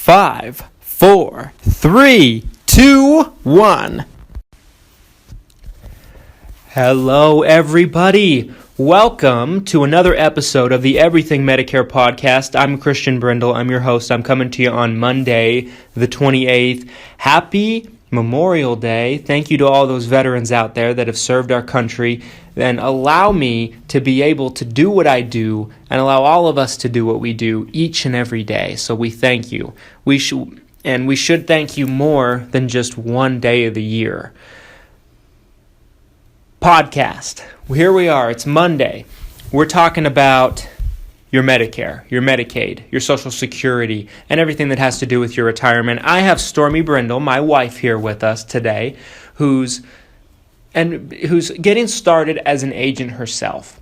5, 4, 3, 2, 1. Hello, everybody. Welcome to another episode of the Everything Medicare Podcast. I'm Christian Brindle. I'm your host. I'm coming to you on Monday, the 28th. Happy Memorial Day. Thank you to all those veterans out there that have served our country and allow me to be able to do what I do and allow all of us to do what we do each and every day. So we thank you. We should thank you more than just one day of the year. Podcast. Here we are. It's Monday. We're talking about your Medicare, your Medicaid, your Social Security, and everything that has to do with your retirement. I have Stormy Brindle, my wife, here with us today, who's getting started as an agent herself.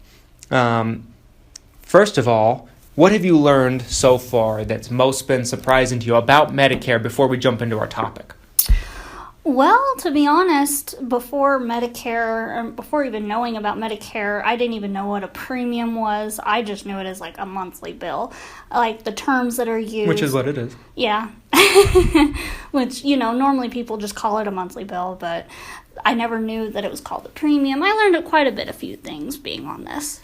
First of all, what have you learned so far that's most been surprising to you about Medicare before we jump into our topic? Well, to be honest, before Medicare, before even knowing about Medicare, I didn't even know what a premium was. I just knew it as like a monthly bill. Like the terms that are used. Which is what it is. Yeah. Which, normally people just call it a monthly bill, but I never knew that it was called a premium. I learned quite a few things being on this.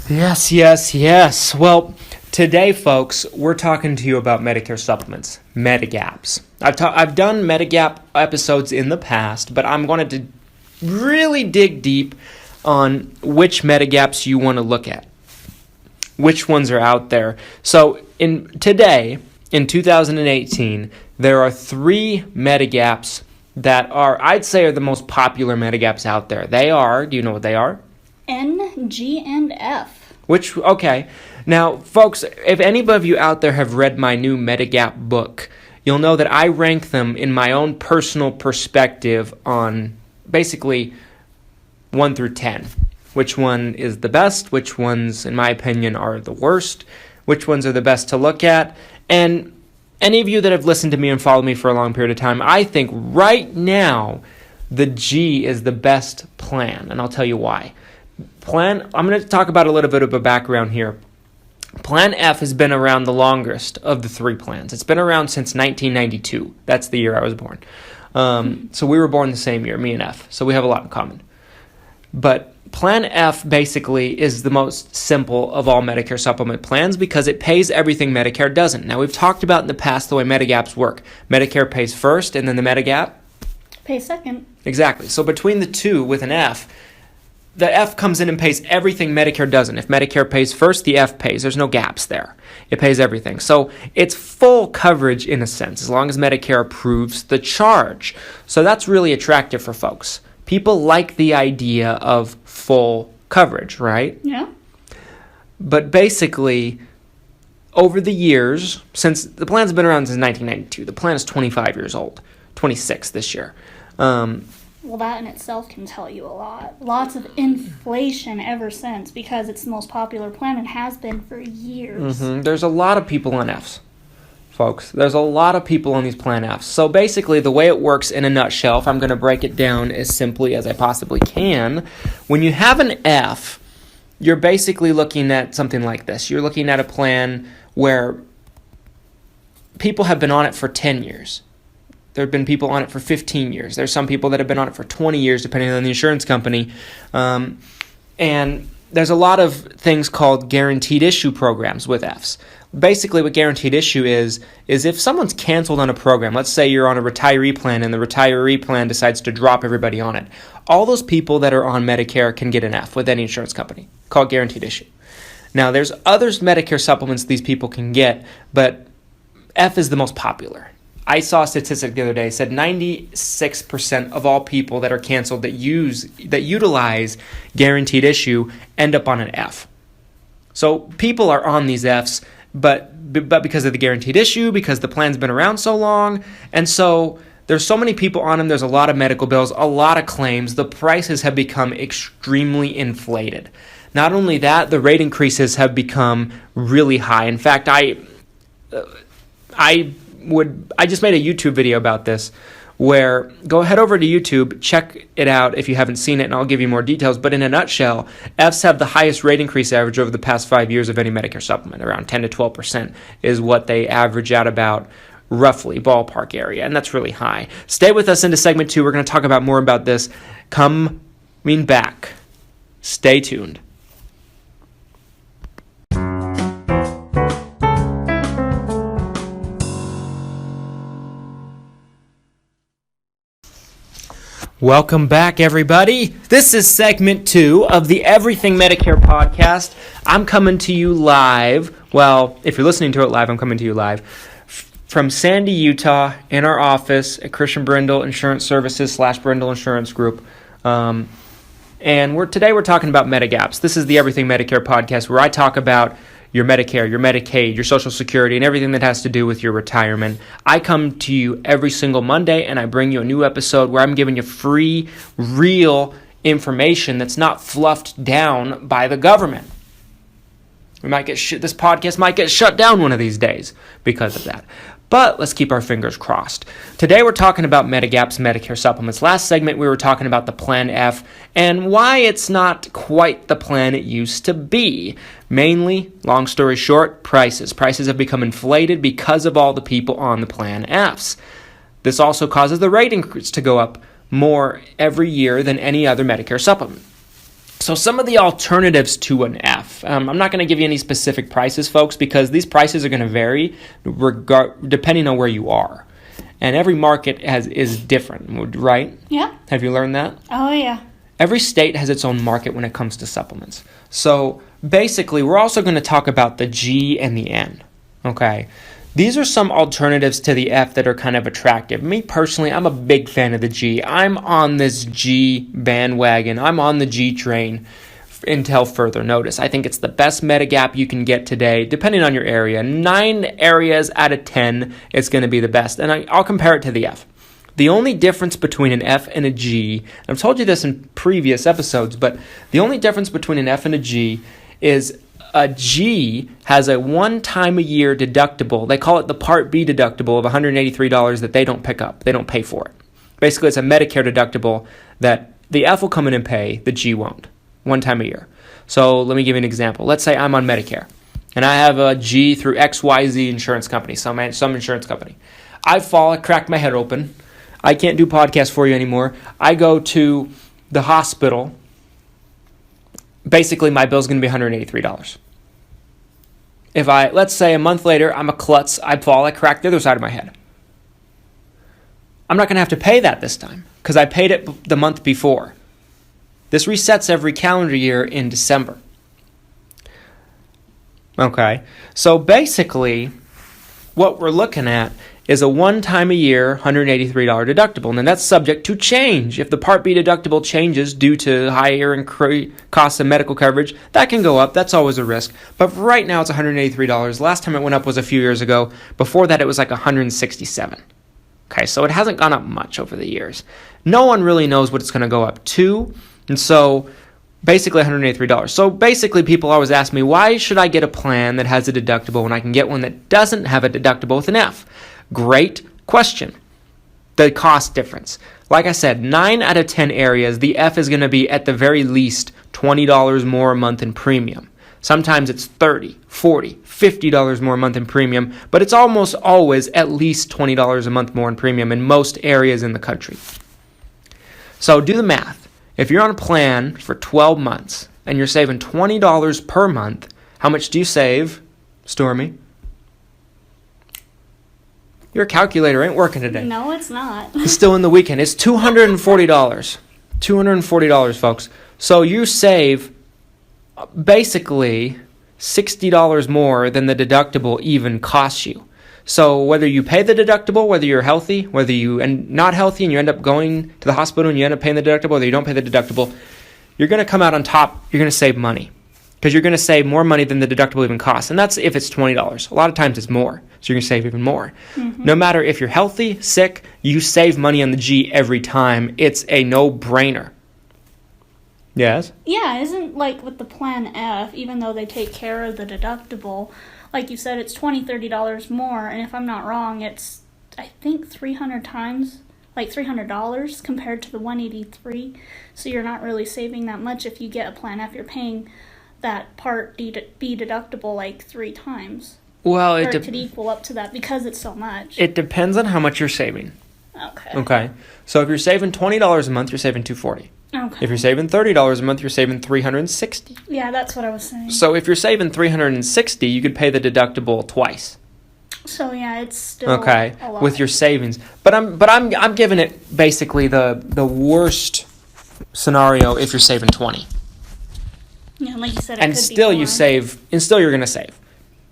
Yes. Well, today, folks, we're talking to you about Medicare supplements, Medigaps. I've done Medigap episodes in the past, but I'm going to really dig deep on which Medigaps you want to look at, which ones are out there. So today, in 2018, there are 3 Medigaps that I'd say are the most popular Medigaps out there. They are, do you know what they are? N, G, and F. Okay. Now, folks, if any of you out there have read my new Medigap book, you'll know that I rank them in my own personal perspective on basically 1 through 10. Which one is the best, which ones, in my opinion, are the worst, which ones are the best to look at. And any of you that have listened to me and followed me for a long period of time, I think right now the G is the best plan, and I'll tell you why. I'm going to talk about a little bit of a background here. Plan F has been around the longest of the 3 plans. It's been around since 1992. That's the year I was born. So we were born the same year, me and F. So we have a lot in common. But Plan F basically is the most simple of all Medicare supplement plans because it pays everything Medicare doesn't. Now, we've talked about in the past the way Medigaps work. Medicare pays first, and then the Medigap pays second. Exactly. So between the two with an F, the F comes in and pays everything Medicare doesn't. If Medicare pays first, the F pays. There's no gaps there. It pays everything. So it's full coverage in a sense, as long as Medicare approves the charge. So that's really attractive for folks. People like the idea of full coverage, right? Yeah. But basically, over the years, since the plan's been around since 1992, the plan is 25 years old, 26 this year. Well, that in itself can tell you a lot. Lots of inflation ever since because it's the most popular plan and has been for years. Mm-hmm. There's a lot of people on Fs, folks. There's a lot of people on these plan Fs. So basically, the way it works in a nutshell, if I'm going to break it down as simply as I possibly can, when you have an F, you're basically looking at something like this. You're looking at a plan where people have been on it for 10 years. There have been people on it for 15 years. There's some people that have been on it for 20 years, depending on the insurance company. And there's a lot of things called guaranteed issue programs with Fs. Basically, what guaranteed issue is if someone's canceled on a program, let's say you're on a retiree plan and the retiree plan decides to drop everybody on it, all those people that are on Medicare can get an F with any insurance company, called guaranteed issue. Now, there's other Medicare supplements these people can get, but F is the most popular. I saw a statistic the other day, said 96% of all people that are canceled that utilize guaranteed issue end up on an F. So people are on these Fs, but because of the guaranteed issue, because the plan's been around so long, and so there's so many people on them, there's a lot of medical bills, a lot of claims, the prices have become extremely inflated. Not only that, the rate increases have become really high. In fact, I just made a YouTube video about this where go head over to YouTube, check it out if you haven't seen it, and I'll give you more details. But in a nutshell, Fs have the highest rate increase average over the past 5 years of any Medicare supplement. Around 10 to 12% is what they average out about, roughly, ballpark area, and that's really high. Stay with us into segment 2. We're going to talk about more about this coming back. Stay tuned. Welcome back, everybody. This is segment 2 of the Everything Medicare Podcast. I'm coming to you live. Well, if you're listening to it live, I'm coming to you live from Sandy, Utah, in our office at Christian Brindle Insurance Services / Brindle Insurance Group. And today we're talking about Medigaps. This is the Everything Medicare Podcast, where I talk about your Medicare, your Medicaid, your Social Security, and everything that has to do with your retirement. I come to you every single Monday, and I bring you a new episode where I'm giving you free, real information that's not fluffed down by the government. This podcast might get shut down one of these days because of that. But let's keep our fingers crossed. Today we're talking about Medigap's Medicare supplements. Last segment we were talking about the Plan F and why it's not quite the plan it used to be. Mainly, long story short, prices. Prices have become inflated because of all the people on the Plan Fs. This also causes the rate increase to go up more every year than any other Medicare supplement. So some of the alternatives to an F. I'm not going to give you any specific prices, folks, because these prices are going to vary depending on where you are. And every market is different, right? Yeah. Have you learned that? Oh, yeah. Every state has its own market when it comes to supplements. So basically, we're also going to talk about the G and the N, okay? These are some alternatives to the F that are kind of attractive. Me personally, I'm a big fan of the G. I'm on this G bandwagon. I'm on the G train until further notice. I think it's the best Medigap you can get today, depending on your area. 9 areas out of 10, it's going to be the best. And I'll compare it to the F. The only difference between an F and a G, and I've told you this in previous episodes, but the only difference between an F and a G is a G has a one-time-a-year deductible. They call it the Part B deductible of $183 that they don't pick up. They don't pay for it. Basically, it's a Medicare deductible that the F will come in and pay, the G won't, one time a year. So let me give you an example. Let's say I'm on Medicare, and I have a G through XYZ insurance company, some insurance company. I crack my head open. I can't do podcasts for you anymore. I go to the hospital. Basically, my bill's going to be $183. If let's say a month later, I'm a klutz, I crack the other side of my head. I'm not going to have to pay that this time because I paid it the month before. This resets every calendar year in December. Okay, so basically, what we're looking at is a one-time-a-year $183 deductible, and that's subject to change. If the Part B deductible changes due to higher costs of medical coverage, that can go up. That's always a risk. But right now, it's $183. Last time it went up was a few years ago. Before that, it was like $167. Okay, so it hasn't gone up much over the years. No one really knows what it's going to go up to, and so basically $183. So basically, people always ask me, why should I get a plan that has a deductible when I can get one that doesn't have a deductible with an F? Great question. The cost difference. Like I said, 9 out of 10 areas, the F is going to be at the very least $20 more a month in premium. Sometimes it's $30, $40, $50 more a month in premium, but it's almost always at least $20 a month more in premium in most areas in the country. So do the math. If you're on a plan for 12 months and you're saving $20 per month, how much do you save, Stormy? Your calculator ain't working today. No, it's not. It's still in the weekend. It's $240. $240, folks. So you save basically $60 more than the deductible even costs you. So whether you pay the deductible, whether you're healthy, whether you are not healthy and you end up going to the hospital and you end up paying the deductible, whether you don't pay the deductible, you're going to come out on top. You're going to save money because you're going to save more money than the deductible even costs. And that's if it's $20. A lot of times it's more. So you're going to save even more. Mm-hmm. No matter if you're healthy, sick, you save money on the G every time. It's a no-brainer. Yes? Yeah, isn't like with the Plan F, even though they take care of the deductible, like you said, it's $20, $30 more. And if I'm not wrong, it's, I think, 300 times like $300 compared to the $183. So you're not really saving that much. If you get a Plan F, you're paying that Part B deductible like 3 times. Well, it could equal up to that because it's so much. It depends on how much you're saving. Okay. So if you're saving $20 a month, you're saving $240. Okay. If you're saving $30 a month, you're saving $360. Yeah, that's what I was saying. So if you're saving $360, you could pay the deductible twice. So yeah, it's still a lot. With your savings. But I'm giving it basically the worst scenario if you're saving 20. Yeah, like you said, and still you save, and still you're going to save.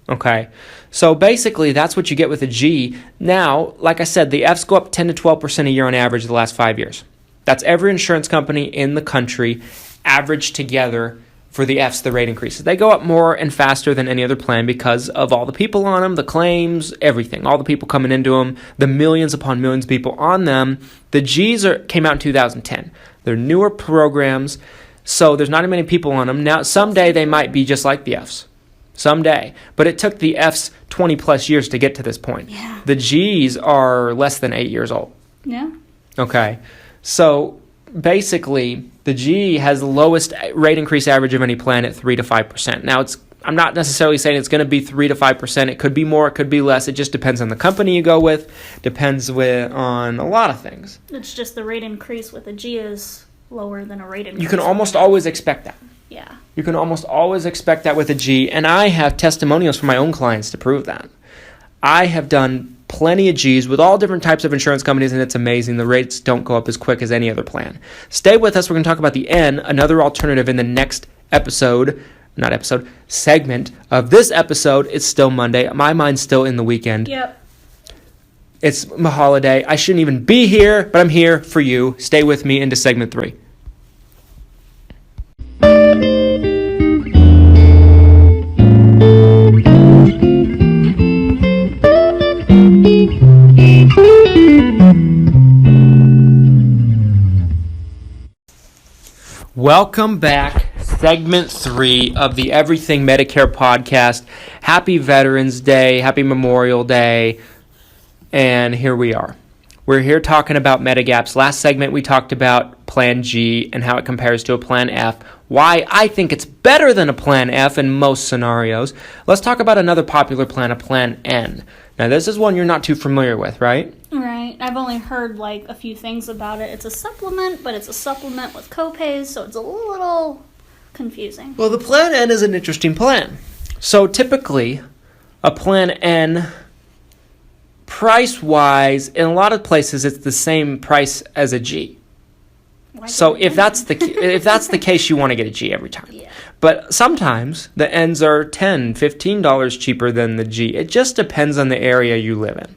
Okay. So basically that's what you get with a G. Now, like I said, the Fs go up 10 to 12% a year on average the last 5 years. That's every insurance company in the country averaged together. For the Fs, the rate increases. They go up more and faster than any other plan because of all the people on them, the claims, everything. All the people coming into them, the millions upon millions of people on them. The Gs came out in 2010. They're newer programs, so there's not as many people on them. Now, someday they might be just like the Fs. Someday. But it took the Fs 20 plus years to get to this point. Yeah. The Gs are less than 8 years old. Yeah. Okay. So basically, the G has the lowest rate increase average of any plan at 3 to 5%. Now, I'm not necessarily saying it's going to be 3 to 5%. It could be more, it could be less. It just depends on the company you go with. Depends on a lot of things. It's just the rate increase with a G is lower than a rate increase. You can almost always expect that. Yeah. You can almost always expect that with a G, and I have testimonials from my own clients to prove that. I have done plenty of Gs with all different types of insurance companies, and it's amazing. The rates don't go up as quick as any other plan. Stay with us. We're going to talk about the N, another alternative, in the next segment of this episode. It's still Monday. My mind's still in the weekend. Yep. It's my holiday. I shouldn't even be here, but I'm here for you. Stay with me into segment 3. Welcome back, segment 3 of the Everything Medicare Podcast. Happy Veterans Day, happy Memorial Day, and here we are. We're here talking about Medigaps. Last segment we talked about Plan G and how it compares to a Plan F, why I think it's better than a Plan F in most scenarios. Let's talk about another popular plan, a Plan N. Now this is one you're not too familiar with, right? Right. I've only heard like a few things about it. It's a supplement, but it's a supplement with copays, so it's a little confusing. Well, the Plan N is an interesting plan. So typically, a Plan N, price-wise, in a lot of places, it's the same price as a G. So if that's the case, you want to get a G every time. Yeah. But sometimes the N's are $10, $15 cheaper than the G. It just depends on the area you live in.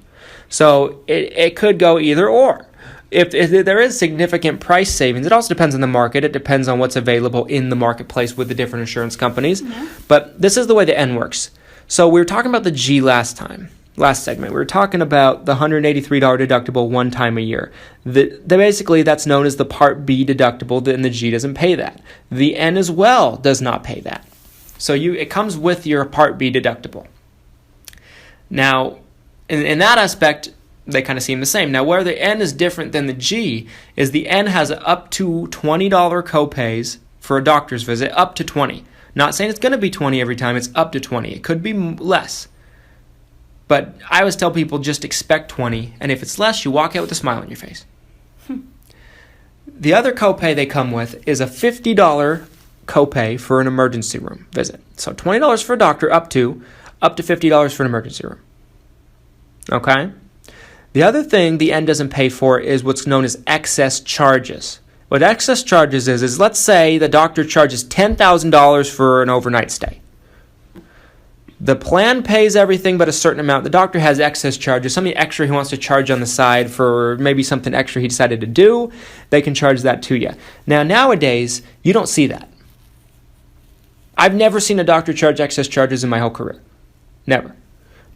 So it could go either or. If there is significant price savings, it also depends on the market. It depends on what's available in the marketplace with the different insurance companies. Yeah. But this is the way the N works. So we were talking about the G last segment. We were talking about the $183 deductible one time a year. Basically, that's known as the Part B deductible, and the G doesn't pay that. The N as well does not pay that. So it comes with your Part B deductible. Now, in that aspect, they kind of seem the same. Now, where the N is different than the G is the N has up to $20 copays for a doctor's visit, up to $20. Not saying it's going to be $20 every time, it's up to $20. It could be less. But I always tell people just expect $20, and if it's less, you walk out with a smile on your face. The other copay they come with is a $50 copay for an emergency room visit. So $20 for a doctor, up to $50 for an emergency room. Okay? The other thing the N doesn't pay for is what's known as excess charges. What excess charges is let's say the doctor charges $10,000 for an overnight stay. The plan pays everything but a certain amount. The doctor has excess charges, something extra he wants to charge on the side for maybe something extra he decided to do. They can charge that to you. Now, nowadays, you don't see that. I've never seen a doctor charge excess charges in my whole career. Never.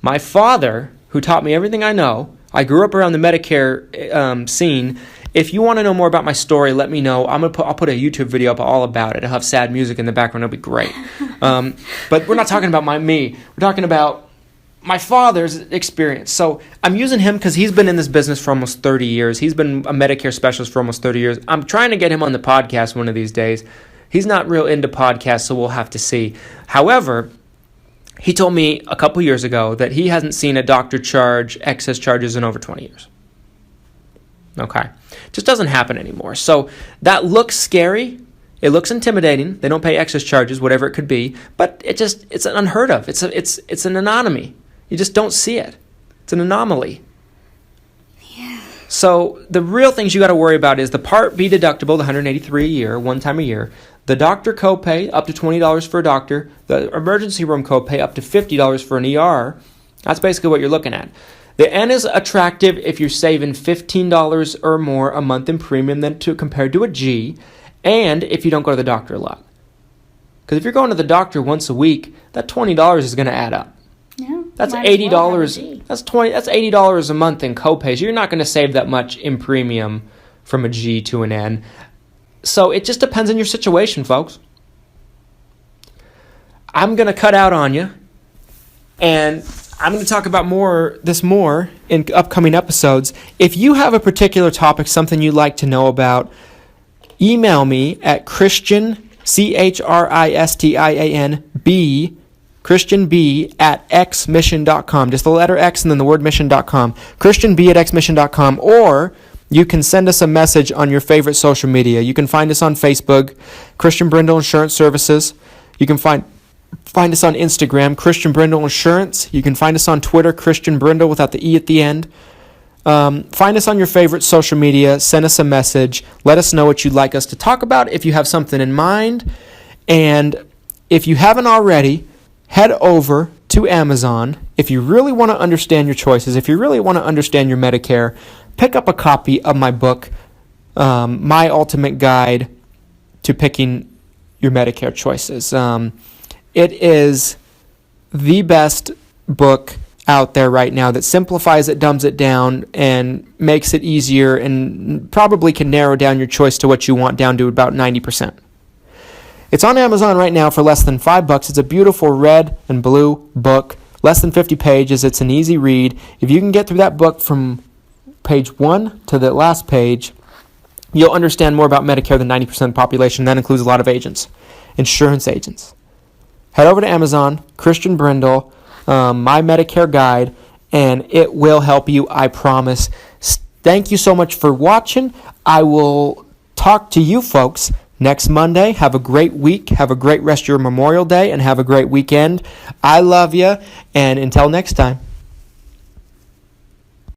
My father, who taught me everything I know, I grew up around the Medicare scene. If you want to know more about my story, let me know. I'll put a YouTube video up all about it. I'll have sad music in the background. It'll be great. But we're not talking about me. We're talking about my father's experience. So I'm using him because he's been in this business for almost 30 years. He's been a Medicare specialist for almost 30 years. I'm trying to get him on the podcast one of these days. He's not real into podcasts, so we'll have to see. However, he told me a couple years ago that he hasn't seen a doctor charge excess charges in over 20 years. Okay. Just doesn't happen anymore. So that looks scary. It looks intimidating. They don't pay excess charges, whatever it could be, but it's unheard of. It's an anomaly. You just don't see it. It's an anomaly. Yeah. So the real things you got to worry about is the Part B deductible, the $183 a year, one time a year, the doctor copay up to $20 for a doctor, the emergency room copay up to $50 for an ER. That's basically what you're looking at. The N is attractive if you're saving $15 or more a month in premium compared to a G. And if you don't go to the doctor a lot. Because if you're going to the doctor once a week, that $20 is going to add up. Yeah. That's $80. That's $80 a month in copays. You're not going to save that much in premium from a G to an N. So it just depends on your situation, folks. I'm going to cut out on you. And I'm going to talk about this more in upcoming episodes. If you have a particular topic, something you'd like to know about, email me at Christian, ChristianB, Christian B at xmission.com. Just the letter X and then the word mission.com. Christian B at xmission.com. Or you can send us a message on your favorite social media. You can find us on Facebook, Christian Brindle Insurance Services. You can find us on Instagram, Christian Brindle Insurance. You can find us on Twitter, Christian Brindle without the E at the end. Find us on your favorite social media. Send us a message. Let us know what you'd like us to talk about if you have something in mind. And if you haven't already, head over to Amazon. If you really want to understand your choices, if you really want to understand your Medicare, pick up a copy of my book, My Ultimate Guide to Picking Your Medicare Choices. It is the best book out there right now that simplifies it, dumbs it down, and makes it easier, and probably can narrow down your choice to what you want down to about 90%. It's on Amazon right now for less than $5. It's a beautiful red and blue book, less than 50 pages. It's an easy read. If you can get through that book from page 1 to the last page, you'll understand more about Medicare than 90% of the population. That includes a lot of agents, insurance agents. Head over to Amazon, Christian Brindle, My Medicare Guide, and it will help you, I promise. Thank you so much for watching. I will talk to you folks next Monday. Have a great week. Have a great rest of your Memorial Day, and have a great weekend. I love you, and until next time.